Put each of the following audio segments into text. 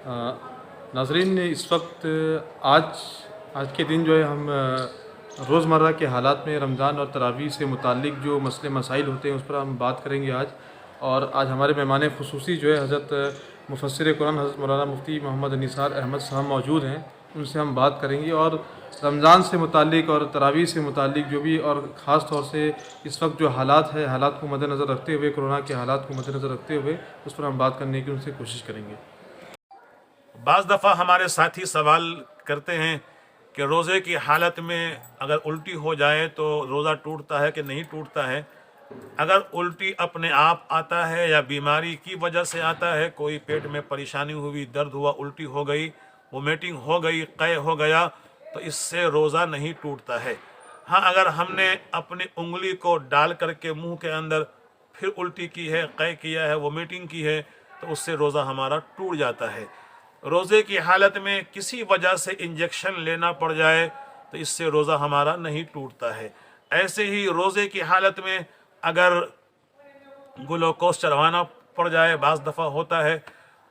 नाज़रीन, इस वक्त आज आज के दिन जो है हम रोज़मर्रा के हालात में रमज़ान और तरावी से मुताल्लिक़ जो मसले मसाइल होते हैं उस पर हम बात करेंगे आज। और आज हमारे मेहमान ख़ुसूसी जो है हज़रत मुफ़स्सिर कुरान हज़रत मौलाना मुफ्ती मोहम्मद निसार अहमद साहब मौजूद हैं, उनसे हम बात करेंगे और रमज़ान से मुताल्लिक़ और तरावी से मुताल्लिक़ जो भी और ख़ास तौर से इस वक्त जो हालात है, हालात को मद्देनज़र रखते हुए, कोरोना के हालात को मद्देनज़र रखते हुए उस पर हम बात करने की उनसे कोशिश करेंगे। बाज़ दफ़ा हमारे साथी सवाल करते हैं कि रोज़े की हालत में अगर उल्टी हो जाए तो रोज़ा टूटता है कि नहीं टूटता है। अगर उल्टी अपने आप आता है या बीमारी की वजह से आता है, कोई पेट में परेशानी हुई, दर्द हुआ, उल्टी हो गई, वोमिटिंग हो गई, क़य हो गया, तो इससे रोज़ा नहीं टूटता है। हाँ, अगर हमने अपनी उंगली को डाल करके मुंह के अंदर फिर उल्टी की है, क़य किया है, वोमिटिंग की है, तो उससे रोज़ा हमारा टूट जाता है। रोज़े की हालत में किसी वजह से इंजेक्शन लेना पड़ जाए तो इससे रोज़ा हमारा नहीं टूटता है। ऐसे ही रोज़े की हालत में अगर ग्लूकोज चढ़वाना पड़ जाए, बाज़ दफ़ा होता है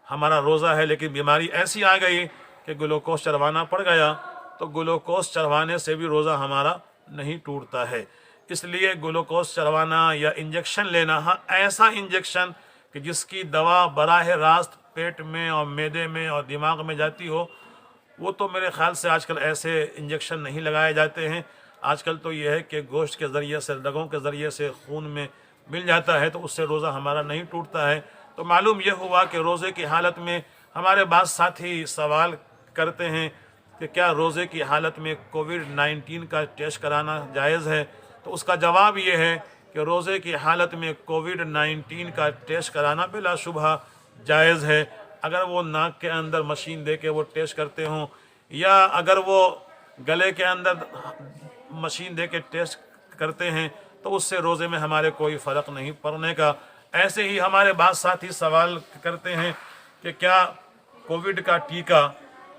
हमारा रोज़ा है लेकिन बीमारी ऐसी आ गई कि ग्लूकोज चढ़वाना पड़ गया, तो ग्लूकोज चढ़वाने से भी रोज़ा हमारा नहीं टूटता है। इसलिए ग्लूकोज चढ़वाना या इंजेक्शन लेना, हाँ ऐसा इंजेक्शन कि जिसकी दवा बराह रास्त पेट में और मैदे में और दिमाग में जाती हो, वो तो मेरे ख़्याल से आजकल ऐसे इंजेक्शन नहीं लगाए जाते हैं। आजकल तो ये है कि गोश्त के ज़रिए से, रगों के ज़रिए से खून में मिल जाता है, तो उससे रोज़ा हमारा नहीं टूटता है। तो मालूम यह हुआ कि रोज़े की हालत में हमारे बाद साथी सवाल करते हैं कि क्या रोज़े की हालत में कोविड-19 का टेस्ट कराना जायज़ है। तो उसका जवाब ये है कि रोज़े की हालत में कोविड-19 का टेस्ट कराना बिलाशुबहा जायज़ है। अगर वो नाक के अंदर मशीन दे के वो टेस्ट करते हों या अगर वो गले के अंदर मशीन दे के टेस्ट करते हैं, तो उससे रोज़े में हमारे कोई फ़र्क नहीं पड़ने का। ऐसे ही हमारे बाद साथी सवाल करते हैं कि क्या कोविड का टीका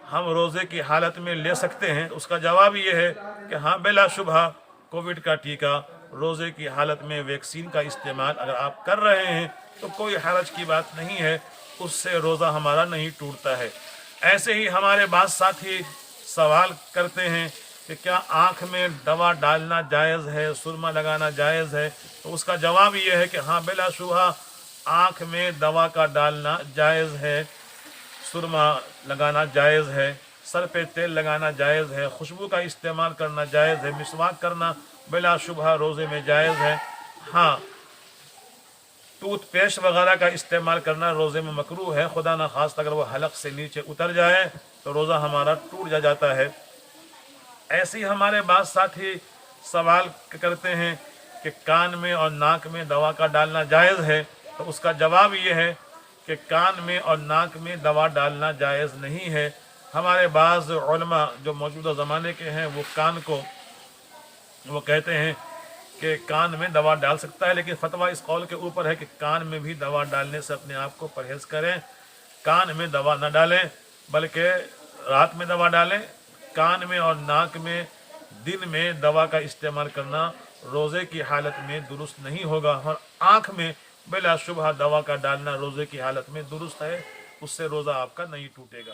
हम रोज़े की हालत में ले सकते हैं। उसका जवाब ये है कि हाँ, बिलाशुबहा कोविड का टीका रोज़े की हालत में वैक्सीन का इस्तेमाल अगर आप कर रहे हैं तो कोई हरज की बात नहीं है, उससे रोज़ा हमारा नहीं टूटता है। ऐसे ही हमारे बाद साथी सवाल करते हैं कि क्या आँख में दवा डालना जायज़ है, सुरमा लगाना जायज़ है। तो उसका जवाब ये है कि हाँ, बिलाशुबहा आँख में दवा का डालना जायज़ है, सुरमा लगाना जायज़ है, सर पे तेल लगाना जायज़ है, खुशबू का इस्तेमाल करना जायज़ है, मिसवाक करना बिलाशुबहा रोज़े में जायज़ है। हाँ, टूथपेस्ट वगैरह का इस्तेमाल करना रोज़े में मकरूह है। खुदा न खास्त अगर वो हलक से नीचे उतर जाए तो रोज़ा हमारा टूट जाता है। ऐसे ही हमारे बाद साथी सवाल करते हैं कि कान में और नाक में दवा का डालना जायज़ है। तो उसका जवाब ये है कि कान में और नाक में दवा डालना जायज़ नहीं है। हमारे बाज़ उलमा जो मौजूदा ज़माने के हैं वो कहते हैं कि कान में दवा डाल सकता है, लेकिन फतवा इस कौल के ऊपर है कि कान में भी दवा डालने से अपने आप को परहेज़ करें। कान में दवा न डालें बल्कि रात में दवा डालें। कान में और नाक में दिन में दवा का इस्तेमाल करना रोज़े की हालत में दुरुस्त नहीं होगा। और आँख में बिलाशुबहा दवा का डालना रोज़े की हालत में दुरुस्त है, उससे रोज़ा आपका नहीं टूटेगा।